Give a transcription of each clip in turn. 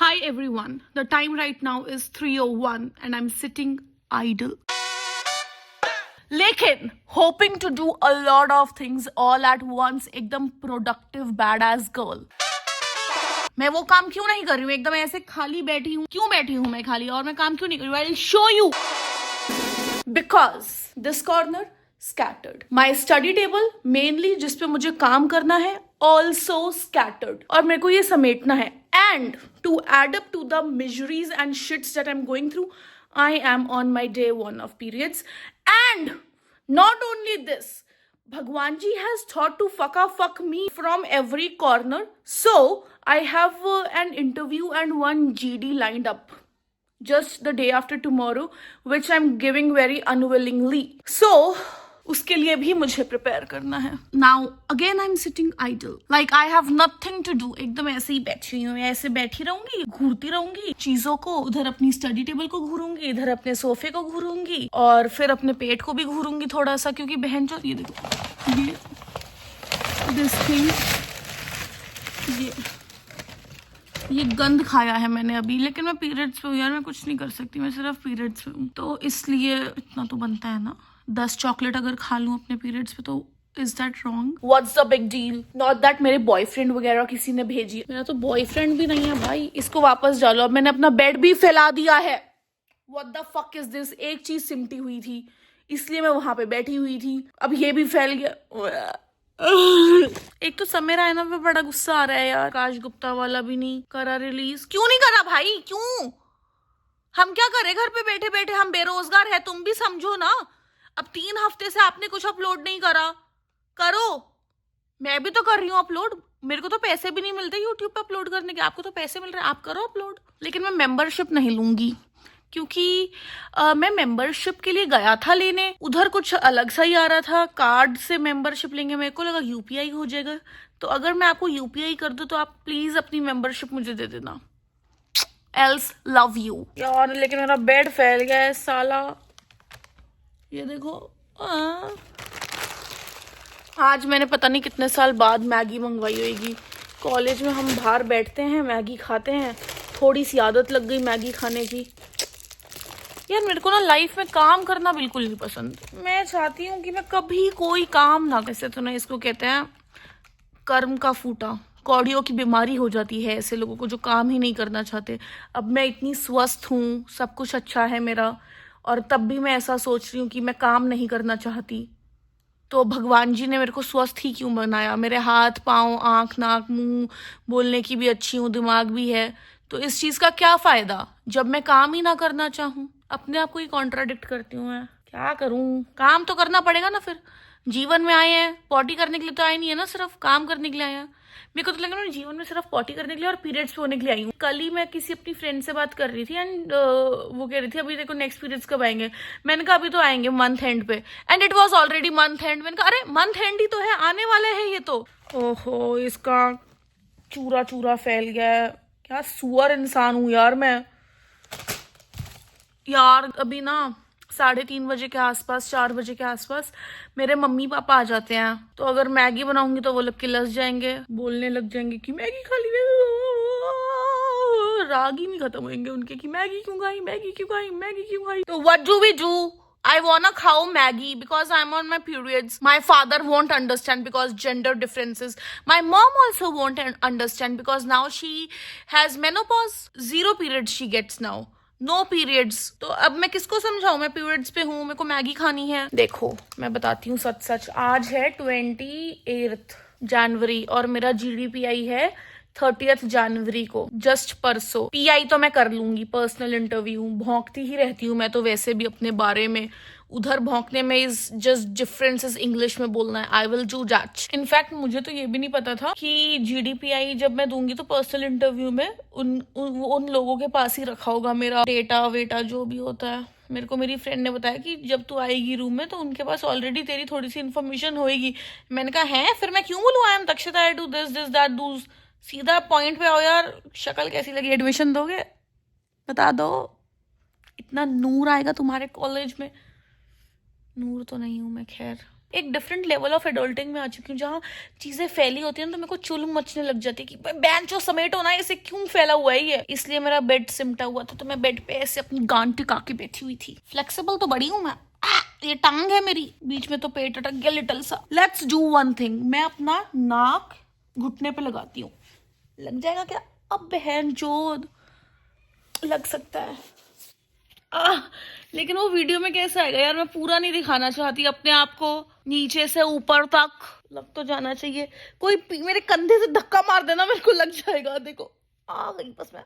Hi everyone. The time right now is 3:01 and I'm sitting idle. लेकिन hoping to do a lot of things all at once, एकदम productive badass girl. मैं वो काम क्यों नहीं कर रही हूँ? एकदम ऐसे खाली बैठी हूँ. क्यों बैठी हूँ मैं खाली और मैं काम क्यों नहीं कर रही हूँ? I'll show you. Because this corner scattered. My study table mainly जिस पे मुझे काम करना है also scattered. और मेरे को ये समेटना है. And to add up to the miseries and shits that I'm going through, I am on my day 1 of periods. And not only this, Bhagwan ji has thought to fuck me from every corner. So I have an interview and one GD lined up just the day after tomorrow, which I'm giving very unwillingly. So उसके लिए भी मुझे prepare करना है. Now again I am sitting idle, like I have nothing to do. एकदम ऐसे ही बैठी हूँ, ऐसे बैठी रहूंगी, घूरती रहूंगी चीजों को. उधर अपनी स्टडी टेबल को घूरूंगी, इधर अपने सोफे को घूरूंगी और फिर अपने पेट को भी घूरूंगी थोड़ा सा, क्योंकि बहन जो ये देखो ये दिस थिंग ये गंद खाया है मैंने अभी. लेकिन मैं पीरियड्स पे हूँ यार, मैं कुछ नहीं कर सकती, मैं सिर्फ पीरियड्स पे हूँ, तो इसलिए इतना तो बनता है ना. 10 चॉकलेट अगर खा लूं अपने पीरियड्स पे तो is that wrong? What's the big deal? Not that मेरे बॉयफ्रेंड वगैरह किसी ने भेजी है. मेरा तो बॉयफ्रेंड भी नहीं है भाई. इसको वापस डालो. अब मैंने अपना बेड भी फैला दिया है. What the fuck is this? एक चीज सिमटी हुई थी इसलिए मैं वहां पे बैठी हुई थी, अब ये भी फैल गया. एक तो समय रायना पे बड़ा गुस्सा आ रहा है यार. आकाश गुप्ता वाला भी नहीं करा रिलीज. क्यों नहीं करा भाई? क्यों? हम क्या करें घर पे बैठे बैठे? हम बेरोजगार है, तुम भी समझो ना. अब 3 हफ्ते से आपने कुछ अपलोड नहीं करा. करो. मैं भी तो कर रही हूँ अपलोड. मेरे को तो पैसे भी नहीं मिलते यूट्यूब पे अपलोड करने के. आपको तो पैसे मिल रहे हैं, आप करो अपलोड. लेकिन मैं मेंबरशिप नहीं लूंगी, क्योंकि मैं मेंबरशिप के लिए गया था लेने, उधर कुछ अलग सा ही आ रहा था. कार्ड से मेंबरशिप लेंगे, मेरे को लगा यूपीआई हो जाएगा. तो अगर मैं आपको यूपीआई कर दूं तो आप प्लीज अपनी मेंबरशिप मुझे दे देना. एल्स लव यू यार. लेकिन मेरा बेड फैल गया है साला. ये देखो. आज मैंने पता नहीं कितने साल बाद मैगी मंगवाई होगी. कॉलेज में हम बाहर बैठते हैं, मैगी खाते हैं, थोड़ी सी आदत लग गई मैगी खाने की. यार मेरे को ना लाइफ में काम करना बिल्कुल नहीं पसंद. मैं चाहती हूँ कि मैं कभी कोई काम ना, कैसे तो ना इसको कहते हैं कर्म का फूटा. कौड़ियों की बीमारी हो जाती है ऐसे लोगों को जो काम ही नहीं करना चाहते. अब मैं इतनी स्वस्थ हूँ, सब कुछ अच्छा है मेरा, और तब भी मैं ऐसा सोच रही हूँ कि मैं काम नहीं करना चाहती. तो भगवान जी ने मेरे को स्वस्थ ही क्यों बनाया? मेरे हाथ पाँव आँख नाक मुंह, बोलने की भी अच्छी हूँ, दिमाग भी है, तो इस चीज़ का क्या फ़ायदा जब मैं काम ही ना करना चाहूँ? अपने आप को ही कॉन्ट्राडिक्ट करती हूँ मैं. क्या करूँ? काम तो करना पड़ेगा ना. फिर जीवन में आए हैं, पॉटी करने के लिए तो आए नहीं है ना, सिर्फ काम करने के लिए आए हैं. मेरे को तो लगा मैं जीवन में सिर्फ पॉटी करने के लिए और पीरियड्स पे होने के लिए आई हूँ. कल ही मैं किसी अपनी फ्रेंड से बात कर रही थी एंड वो कह रही थी अभी देखो नेक्स्ट पीरियड्स कब आएंगे. मैंने कहा अभी तो आएंगे मंथ एंड पे. And it was already month and. मैंने कहा अरे मंथ एंड ही तो है, आने वाला है ये तो. ओहो, इसका चूरा चूरा फैल गया है. क्या सुअर इंसान हूँ यार मैं. यार अभी ना 3:30 बजे के आसपास, 4 बजे के आसपास मेरे मम्मी पापा आ जाते हैं. तो अगर मैगी बनाऊंगी तो वो लोग किलस जाएंगे, बोलने लग जाएंगे कि मैगी खा ली. राग ही नहीं खत्म होंगे उनके कि मैगी क्यों खाई, मैगी क्यों खाई, मैगी क्यों खाई. तो what do we do? I wanna khao Maggie because I'm on my periods. My father won't understand because gender differences. My mom also won't understand because now she has menopause. 0 periods she gets now. No periods. तो अब मैं किसको समझाऊं? मैं periods पे हूँ, मेरे को मैगी खानी है. देखो मैं बताती हूँ सच सच. आज है 28 जनवरी और मेरा GDPI है 30 जनवरी को, जस्ट परसों. पीआई तो मैं कर लूंगी, पर्सनल इंटरव्यू. भौंकती ही रहती हूँ मैं तो वैसे भी अपने बारे में. उधर भौंकने में इज जस्ट डिफरेंसेस इंग्लिश में बोलना है. I will do that. In fact मुझे तो ये भी नहीं पता था कि GDPI जब मैं दूंगी तो पर्सनल इंटरव्यू में उन लोगों के पास ही रखा होगा मेरा डेटा वेटा जो भी होता है. मेरे को मेरी फ्रेंड ने बताया कि जब तू आएगी रूम में तो उनके पास ऑलरेडी तेरी थोड़ी सी इन्फॉर्मेशन होएगी. मैंने कहा है फिर मैं क्यों बोलूँ I am Dakshita, I do this this that do. सीधा पॉइंट पे आओ यार. शक्ल कैसी लगी? एडमिशन दोगे? बता दो. इतना नूर आएगा तुम्हारे कॉलेज में. नूर तो नहीं हूं मैं, खैर. एक डिफरेंट लेवल ऑफ एडल्टिंग में आ चुकी हूँ, जहाँ चीजें फैली होती हैं तो मेरे को चुल मचने लग जाती है कि बेंचो समेट होना है, इसे क्यों फैला हुआ है ये। इसलिए मेरा बेड सिमटा हुआ था, तो मैं बेड पे ऐसे अपनी गांड टिका के बैठी हुई थी। फ्लेक्सिबल तो बड़ी हूँ मैं। ये टांग है मेरी, बीच में तो पेट अटक गया लिटिल सा। लेट्स डू वन थिंग, मैं अपना नाक घुटने पे लगाती हूँ। लग जाएगा क्या? अब बहन जोद लग सकता है। लेकिन वो वीडियो में कैसा आएगा यार, मैं पूरा नहीं दिखाना चाहती अपने आप को, नीचे से ऊपर तक लग तो जाना चाहिए। कोई मेरे कंधे से धक्का मार देना, मेरे को लग जाएगा। देखो आ गई बस मैं,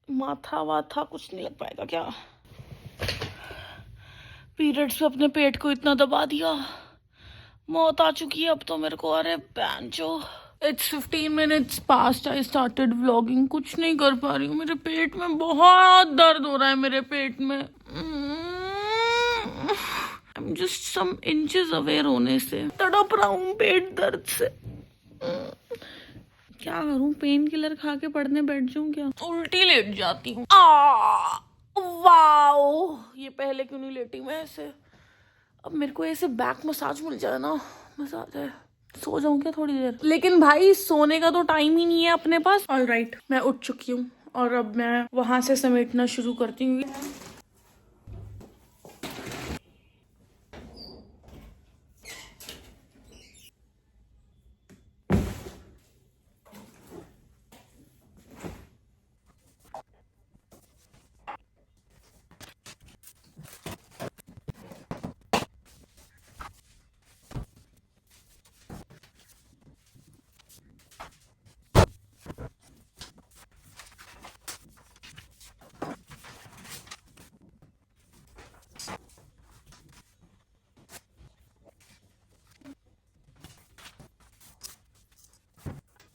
माथा वाथा कुछ नहीं लग पाएगा क्या। पीरियड्स पे अपने पेट को इतना दबा दिया, मौत आ चुकी है अब तो मेरे को। अरे बैंचो, It's 15 minutes past I started vlogging। कुछ नहीं कर पा रही हूँ, मेरे पेट में बहुत दर्द हो रहा है। मेरे पेट में I'm just some inches away रोने से, तड़प रहा हूँ पेट दर्द से। क्या करूँ, पेन किलर खा के पढ़ने बैठ जाऊँ क्या? उल्टी लेट जाती हूँ। वाओ, ये पहले क्यों नहीं लेटी मैं ऐसे। अब मेरे को ऐसे बैक मसाज मिल जाए ना, मजा आ जाए। सो जाऊं क्या थोड़ी देर? लेकिन भाई सोने का तो टाइम ही नहीं है अपने पास। ऑलराइट, मैं उठ चुकी हूँ और अब मैं वहां से समेटना शुरू करती हूँ।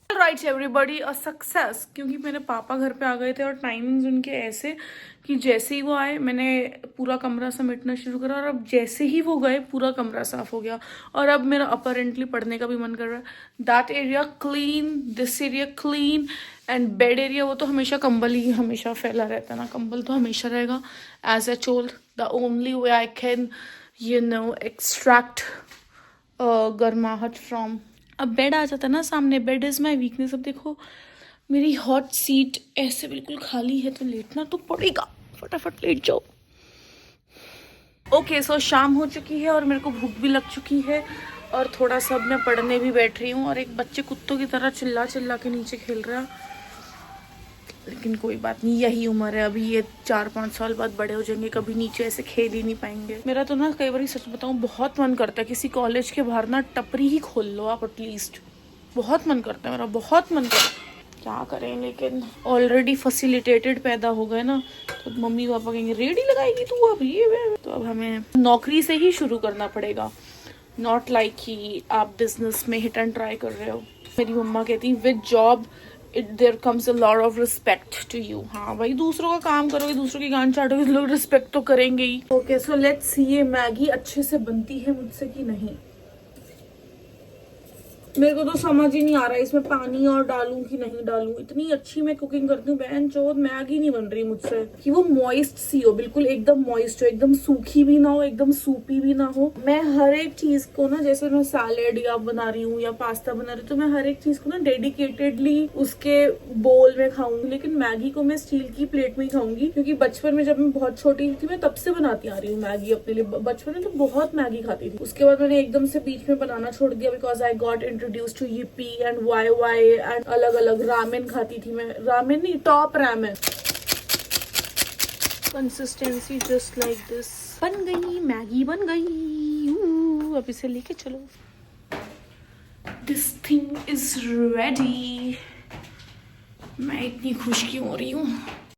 Right everybody, a success. क्योंकि मेरे पापा घर पे आ गए थे और टाइमिंग्स उनके ऐसे कि जैसे ही वो आए मैंने पूरा कमरा समेटना शुरू करा, और अब जैसे ही वो गए पूरा कमरा साफ हो गया। और अब मेरा अपरेंटली पढ़ने का भी मन कर रहा है। That area clean, this area clean, and bed area वो तो हमेशा कंबल ही हमेशा फैला रहता है ना, कंबल तो हमेशा रहेगा। As a told, the only way I can extract गर्माहट फ्रॉम। अब बेड आ जाता है ना सामने, बेड इज माई वीकनेस। अब देखो मेरी हॉट सीट ऐसे बिल्कुल खाली है, तो लेटना तो पड़ेगा। फटाफट लेट जाओ। ओके सो शाम हो चुकी है और मेरे को भूख भी लग चुकी है, और थोड़ा सा मैं पढ़ने भी बैठ रही हूँ। और एक बच्चे कुत्तों की तरह चिल्ला चिल्ला के नीचे खेल रहा, लेकिन कोई बात नहीं, यही उम्र है अभी। ये 4-5 साल बाद बड़े हो जाएंगे, कभी नीचे ऐसे खेल ही नहीं पाएंगे। मेरा तो ना कई बार सच बताऊं बहुत मन करता है किसी कॉलेज के बाहर ना टपरी ही खोल लो आप एटलीस्ट। बहुत मन करता है मेरा, बहुत मन करता है। क्या करें, लेकिन ऑलरेडी फैसिलिटेटेड पैदा हो गए ना, तो मम्मी पापा कहेंगे रेडी लगाएगी तू अब ये। तो अब हमें नौकरी से ही शुरू करना पड़ेगा, नॉट लाइक कि आप बिजनेस में हिट एंड ट्राई कर रहे हो। मेरी मम्मा कहती with job there comes a lot of respect to you. हाँ भाई, दूसरों का काम करोगे, दूसरों की गांड चाटोगे, लोग रिस्पेक्ट तो करेंगे ही। ओके सो लेट्स सी ये मैगी अच्छे से बनती है मुझसे कि नहीं। मेरे को तो समझ ही नहीं आ रहा है इसमें पानी और डालूं कि नहीं डालूं। इतनी अच्छी मैं कुकिंग करती हूँ, बहन चोद मैगी नहीं बन रही मुझसे कि वो मॉइस्ट सी हो, बिल्कुल एकदम मॉइस्ट हो, एकदम सूखी भी ना हो, एकदम सूपी भी ना हो। मैं हर एक चीज को ना, जैसे मैं सैलेड या बना रही हूँ या पास्ता बना रही हूँ, तो मैं हर एक चीज को ना डेडिकेटेडली उसके बोल में खाऊंगी। लेकिन मैगी को मैं स्टील की प्लेट में ही खाऊंगी, क्योंकि बचपन में जब मैं बहुत छोटी थी मैं तब से बनाती आ रही हूँ मैगी अपने लिए। बचपन में तो बहुत मैगी खाती थी, उसके बाद मैंने एकदम से बीच में बनाना छोड़ दिया, because I got introduced to yippee and Wai and अलग अलग रामेन खाती थी मैं। रामेन नहीं, top ramen. Consistency just like this. बन गई मैगी, बन गई। अब इसे लेके चलो। This thing is ready. मैं इतनी खुश क्यों हो रही हूँ?